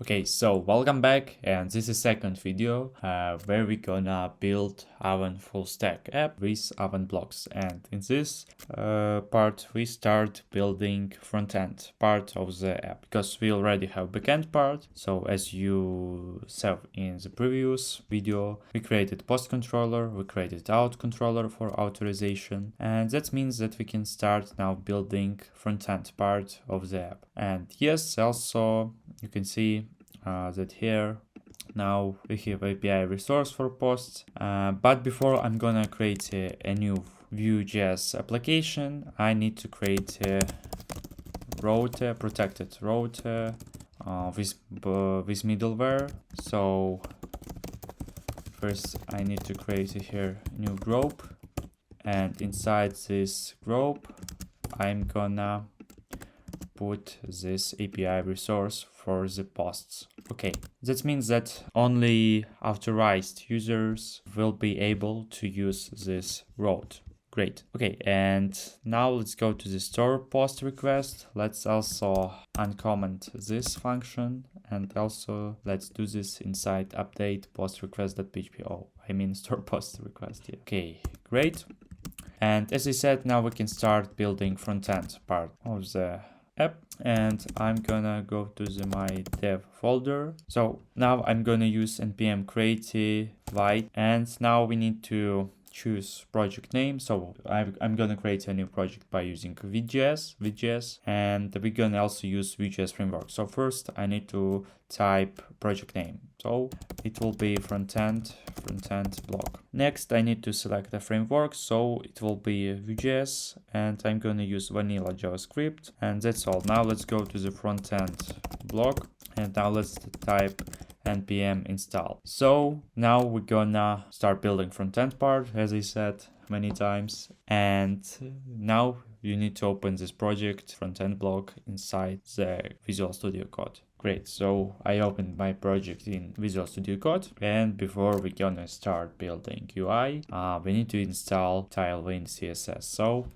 Okay, so welcome back, and this is second video where we gonna build our full stack app with Avan blocks. And in this part we start building front end part of the app because we already have backend part. So as you saw in the previous video, we created post controller, we created out controller for authorization, and that means that we can start now building front end part of the app. And yes, also you can see that here now we have API resource for posts, but before I'm gonna create a new Vue.js application, I need to create a router, protected router with middleware. So first I need to create here new group, and inside this group I'm gonna put this API resource for the posts. Okay, that means that only authorized users will be able to use this route. Great. Okay, and now let's go to the store post request. Let's also uncomment this function, and also let's do this inside update post request.php. Oh, I mean store post request. Yeah. Okay, great. And as I said, now we can start building front end part of the app, and I'm gonna go to my dev folder. So now I'm gonna use npm create white, and now we need to choose project name. So I'm gonna create a new project by using Vue.js, and we're gonna also use Vue.js framework. So first I need to type project name. So it will be front end block. Next, I need to select a framework. So it will be Vue.js, and I'm going to use vanilla JavaScript. And that's all. Now let's go to the front end block, and now let's type npm install. So now we're gonna start building front end part, as I said many times. And now you need to open this project front end block inside the Visual Studio Code. Great, so I opened my project in Visual Studio Code, and before we're gonna start building UI, we need to install Tailwind CSS. So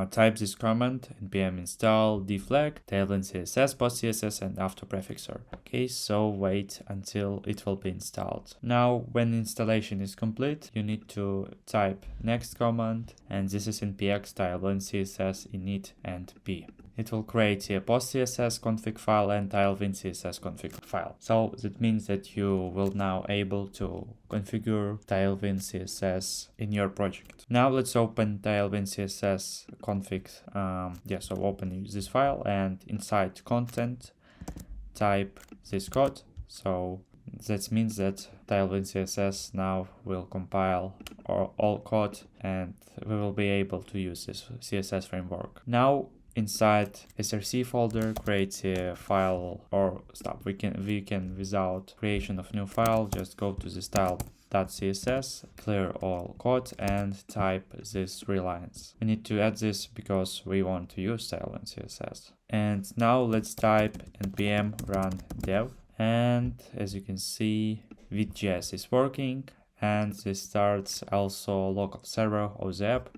type this command npm install dflag Tailwind CSS, post CSS, and after prefixer. Okay, so wait until it will be installed. Now, when installation is complete, you need to type next command, and this is npx Tailwind CSS init and p. It will create a post CSS config file and Tailwind CSS config file. So that means that you will now able to configure Tailwind CSS in your project. Now let's open Tailwind CSS config. So open this file, and inside content type this code. So that means that Tailwind CSS now will compile all code, and we will be able to use this CSS framework. Now inside src folder create a file, or stop, we can without creation of new file just go to the style.css, clear all code, and type these 3 lines. We need to add this because we want to use Tailwind CSS. And now let's type npm run dev, and as you can see Vue.js is working, and this starts also local server of the app.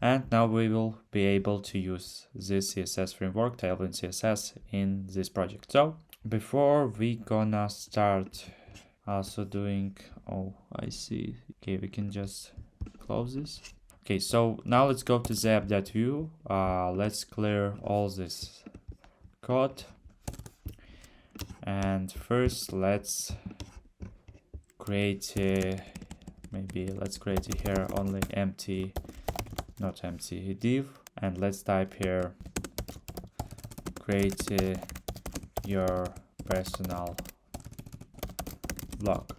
And now we will be able to use this CSS framework, Tailwind CSS, in this project. So before we gonna start also doing, oh, I see. Okay, we can just close this. Okay, so now let's go to the app.vue. Let's clear all this code. And first let's create let's create here only empty, not empty div, and let's type here create your personal blog.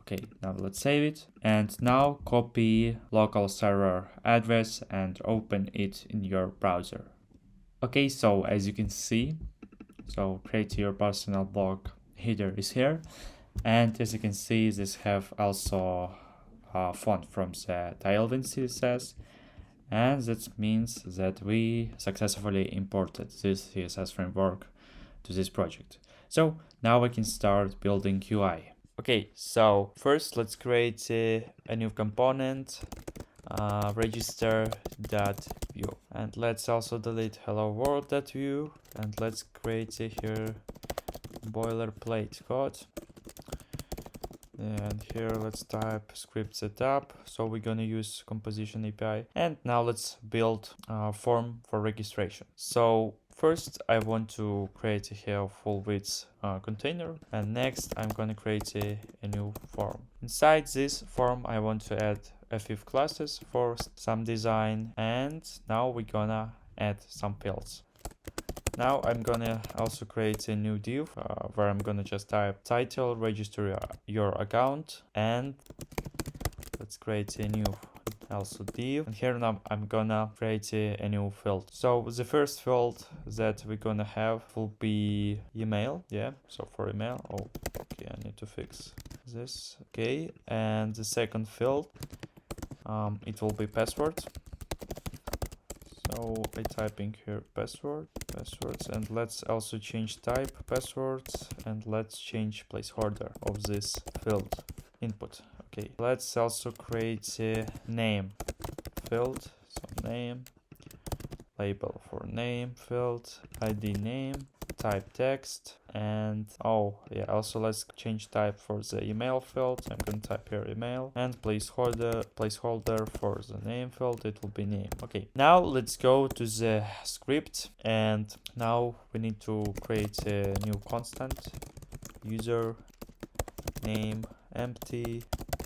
Okay, now let's save it, and now copy local server address and open it in your browser. Okay, so as you can see, so create your personal blog header is here, and as you can see this have also a font from the Tailwind CSS. And that means that we successfully imported this CSS framework to this project. So now we can start building UI. Okay, so first let's create a new component, register.view, and let's also delete hello world.view, and let's create here boilerplate code. And here let's type script setup. So we're gonna use composition API. And now let's build a form for registration. So first I want to create a full width container, and next I'm gonna create a new form. Inside this form I want to add a few classes for some design, and now we're gonna add some fields. Now I'm gonna also create a new div where I'm gonna just type title, register your account, and let's create a new also div. And here now I'm gonna create a new field. So the first field that we're gonna have will be email. Yeah, so for email. Oh, okay, I need to fix this. Okay, and the second field, it will be password. So I typing here passwords, and let's also change type passwords, and let's change placeholder of this field input. Okay, let's also create a name field. So name, label for name field, ID name, type text, and oh yeah, also let's change type for the email field. I'm gonna type here email, and placeholder for the name field, it will be name. Okay, now let's go to the script, and now we need to create a new constant. User name empty,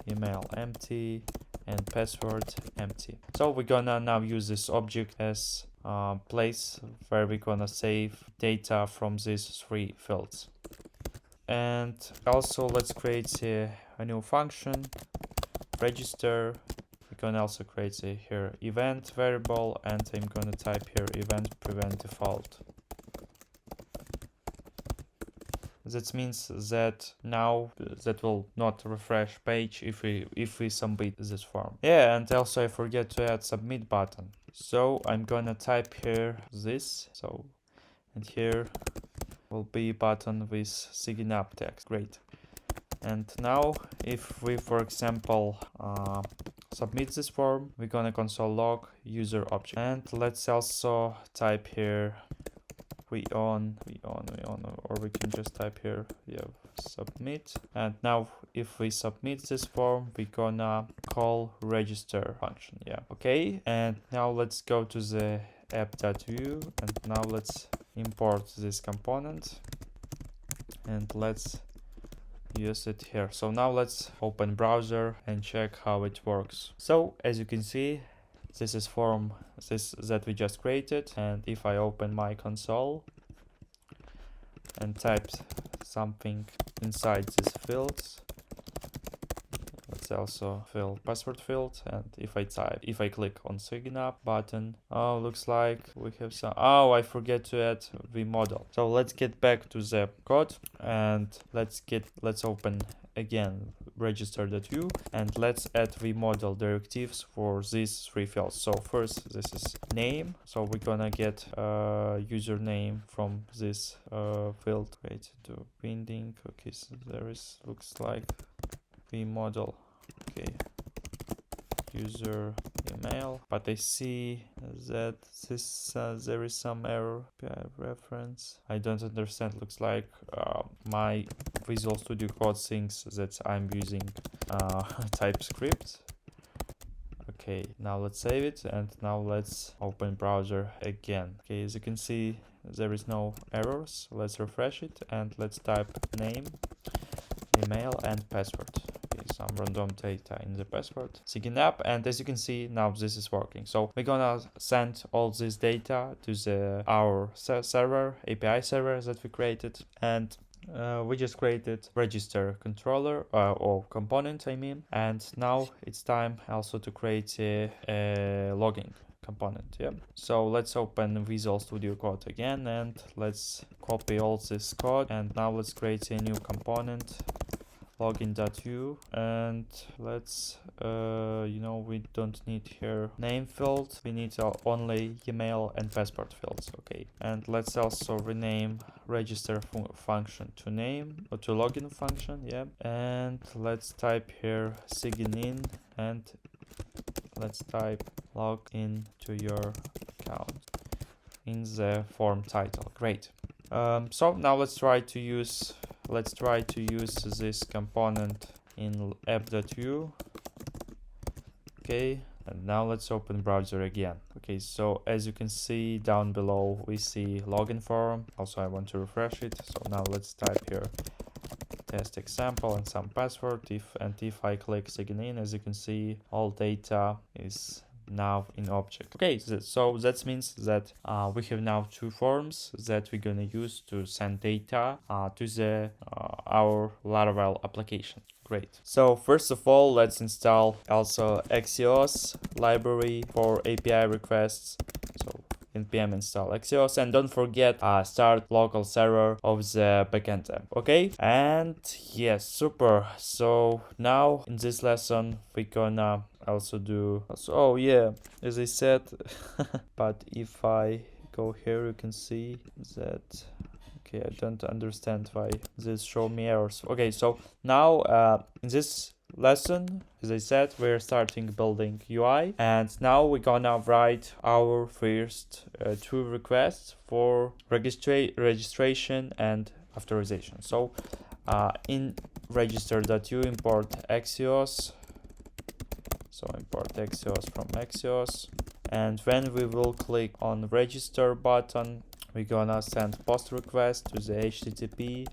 email empty, and password empty. So we're gonna now use this object as place where we're gonna save data from these three fields. And also let's create a new function, register. We're gonna also create a here event variable, and I'm gonna type here event prevent default. That means that now that will not refresh page if we submit this form. Yeah, and also I forget to add submit button. So I'm gonna type here this. So, and here will be button with sign up text. Great. And now if we, for example, submit this form, we're gonna console log user object. And let's also type here we on, or we can just type here, yeah, submit. And now if we submit this form, we're gonna call register function. Yeah, okay. And now let's go to the app.vue, and now let's import this component, and let's use it here. So now let's open browser and check how it works. So as you can see, this is form that we just created, and if I open my console and type something inside these fields, let's also fill password field, and if I click on sign up button, oh, looks like we have some, oh, I forget to add the model. So let's get back to the code, and let's open again register.vue, and let's add the model directives for these three fields. So first, this is name, so we're gonna get username from this field. Create to binding. Okay, so there is, looks like the model. Okay, user email, but I see that this there is some error. Reference, I don't understand. Looks like my Visual Studio Code thinks that I'm using TypeScript. Okay, now let's save it, and now let's open browser again. Okay, as you can see, there is no errors. Let's refresh it, and let's type name, email, and password. Some random data in the password, sign up, and as you can see, now this is working. So we're gonna send all this data to our server, API server that we created, and we just created register controller or component, I mean, and now it's time also to create a logging component. Yeah, so let's open Visual Studio Code again, and let's copy all this code, and now let's create a new component, login.vue, and let's we don't need here name field, we need only email and password fields. Okay, and let's also rename register function to name, or to login function. Yeah, and let's type here sign in, and let's type log in to your account in the form title. Great. So now let's try to use this component in app.vue. Okay, and now let's open browser again. Okay, so as you can see down below, we see login form. Also, I want to refresh it. So now let's type here test example and some password. If I click sign in, as you can see, all data is now in object. Okay, so that means that we have now two forms that we're gonna use to send data to the our Laravel application. Great. So first of all, let's install also Axios library for API requests. So npm install Axios, and don't forget start local server of the backend app. Okay, and yes, super. So now in this lesson we're gonna also do oh yeah, as I said but if I go here, you can see that okay, I don't understand why this show me errors. Okay, so now in this lesson, as I said, we're starting building UI, and now we're gonna write our first two requests for registration and authorization. So in register.u import Axios. So import Axios from Axios, and when we will click on register button, we're gonna send post request to the HTTP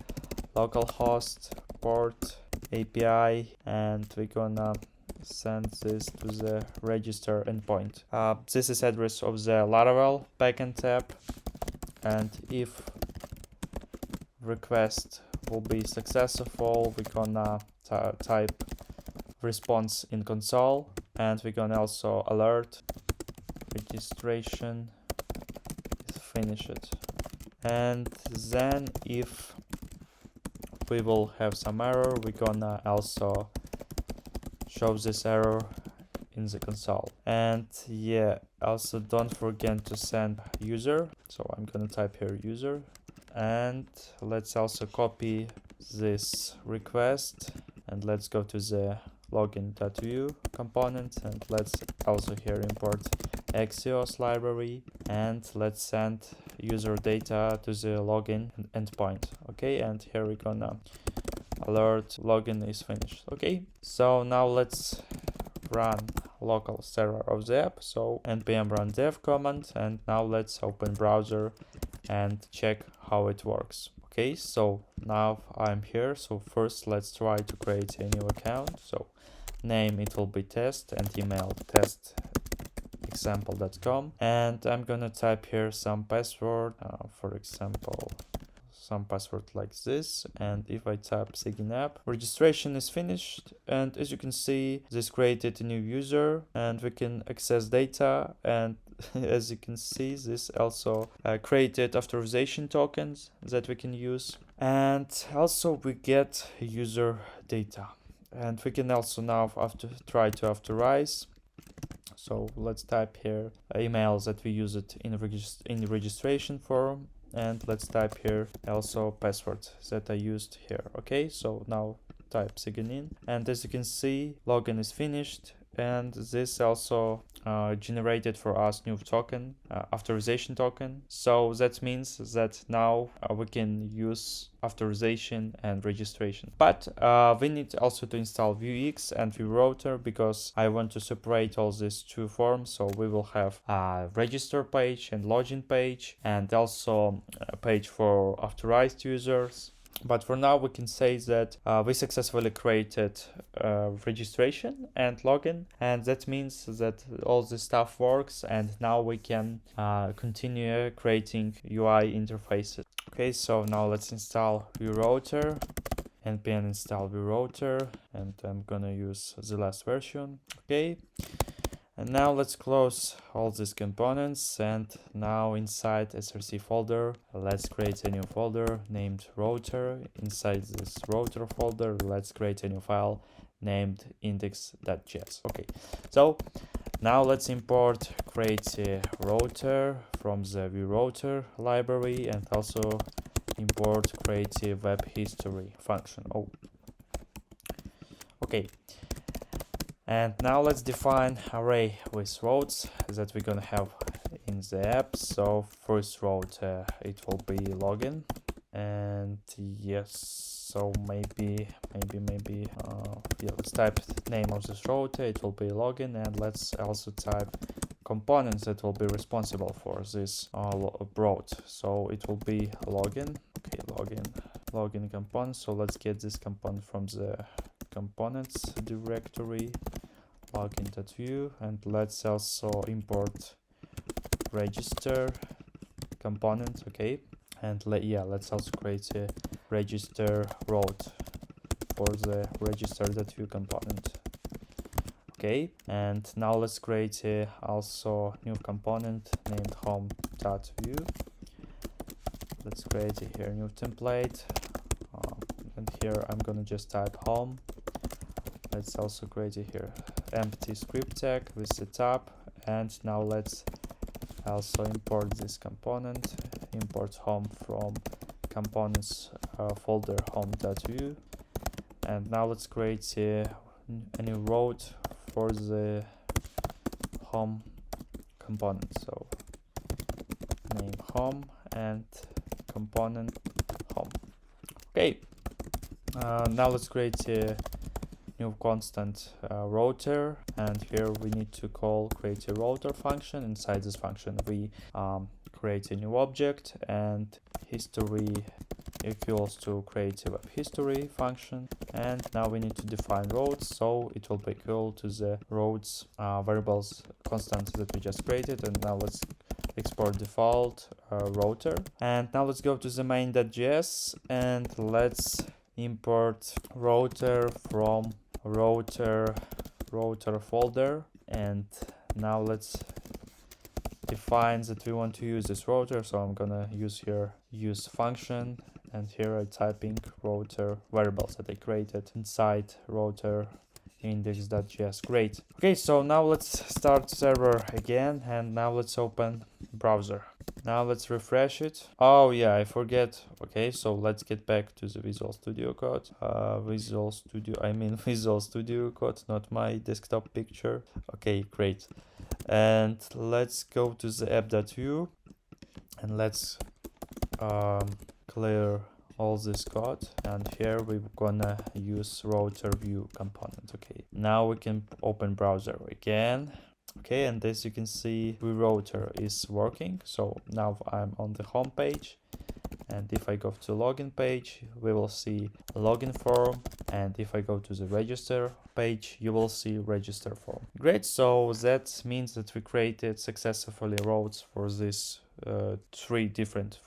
localhost port API, and we're gonna send this to the register endpoint. This is address of the Laravel backend app, and if request will be successful, we're gonna type response in console, and we're gonna also alert registration is finished. And then if we will have some error, we're gonna also show this error in the console. And yeah, also don't forget to send user. So I'm gonna type here user, and let's also copy this request, and let's go to the login.vue component, and let's also here import Axios library, and let's send user data to the login endpoint. Okay, and here we're gonna alert login is finished. Okay, so now let's run local server of the app. So npm run dev command, and now let's open browser and check how it works. Okay, so now I'm here. So first let's try to create a new account. So name, it will be test, and email test@example.com, and I'm gonna type here some password, for example some password like this, and if I type sign up, registration is finished, and as you can see, this created a new user and we can access data, and as you can see, this also created authorization tokens that we can use, and also we get user data, and we can also now try to authorize. So let's type here email that we use it in the registration form, and let's type here also password that I used here. Okay, so now type sign in, and as you can see, login is finished, and this also generated for us new token, authorization token. So that means that now we can use authorization and registration. But we need also to install Vuex and VueRouter, because I want to separate all these two forms. So we will have a register page and login page, and also a page for authorized users. But for now, we can say that we successfully created registration and login, and that means that all this stuff works, and now we can continue creating UI interfaces. Okay, so now let's install VueRouter, npm install VueRouter, and I'm gonna use the last version. Okay. And now let's close all these components, and now inside src folder, let's create a new folder named router. Inside this router folder, let's create a new file named index.js. Okay, so now let's import create a router from the VueRouter library, and also import create a web history function. Oh, okay. And now let's define array with rows that we're gonna have in the app. So first route it will be login, and yes, so maybe yeah, let's type name of this route, it will be login, and let's also type components that will be responsible for this route. So it will be login. Okay, login component. So let's get this component from the components directory, login.vue, and let's also import register component. Okay, and let's also create a register route for the register.vue component. Okay, and now let's create also new component named home.vue. Let's create here new template, and here I'm gonna just type home. Let's also create here empty script tag with the tab, and now let's also import this component, import home from components folder home.vue, and now let's create a new route for the home component. So name home and component home. Okay, now let's create a new constant router, and here we need to create a router function. Inside this function we create a new object, and history equals to create a web history function, and now we need to define routes, so it will be equal to the routes variables constant that we just created. And now let's export default router, and now let's go to the main.js, and let's import router from router folder, and now let's define that we want to use this router. So I'm gonna use here use function, and here I'm typing router variables that I created inside router index.js. Great. Okay, so now let's start server again, and now let's open browser. Now let's refresh it. Oh yeah, I forget. Okay, so let's get back to the Visual Studio Code. Visual Studio Code, not my desktop picture. Okay, great. And let's go to the app.vue, and let's clear all this code, and here we're gonna use router view component. Okay, now we can open browser again. Okay, and as you can see, the router is working. So now I'm on the home page, and if I go to login page, we will see login form, and if I go to the register page, you will see register form. Great, so that means that we created successfully routes for this three different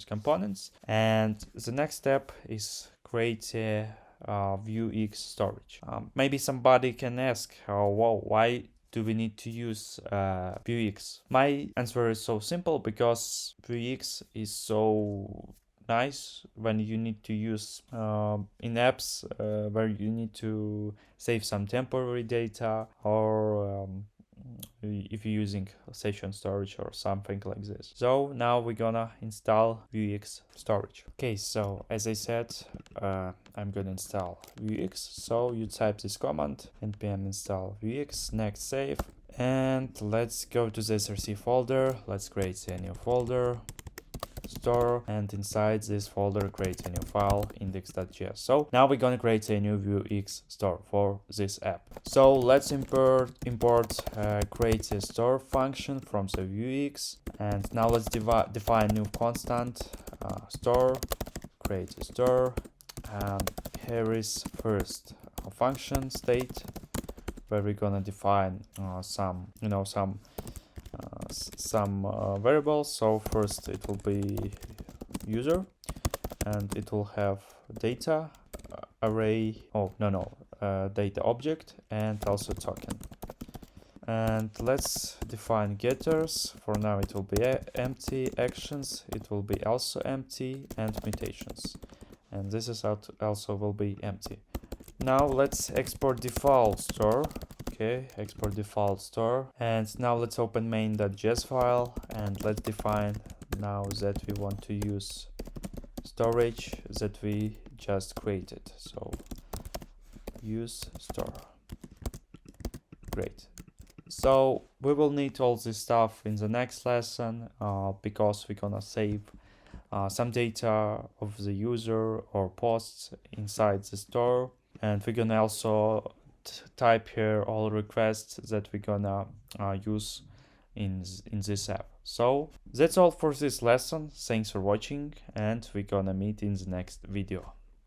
components, and the next step is create a Vuex storage. Maybe somebody can ask, wow, why do we need to use Vuex? My answer is so simple, because Vuex is so nice when you need to use in apps where you need to save some temporary data, or if you're using session storage or something like this. So now we're gonna install Vuex storage. Okay, so as I said, I'm gonna install Vuex. So you type this command, npm install Vuex, next save, and let's go to the src folder. Let's create a new folder, store, and inside this folder create a new file, index.js. So now we're gonna create a new Vuex store for this app. So let's import create a store function from the Vuex, and now let's define new constant store, create a store, and here is first a function state where we're gonna define some variables. So first it will be user, and it will have data array, data object, and also token. And let's define getters. For now it will be empty, actions it will be also empty, and mutations, and this is also will be empty. Now let's export default store. Okay, export default store, and now let's open main.js file, and let's define now that we want to use storage that we just created. So use store. Great. So we will need all this stuff in the next lesson because we're gonna save some data of the user or posts inside the store, and we're gonna also type here all requests that we're gonna use in this app. So that's all for this lesson. Thanks for watching, and we're gonna meet in the next video.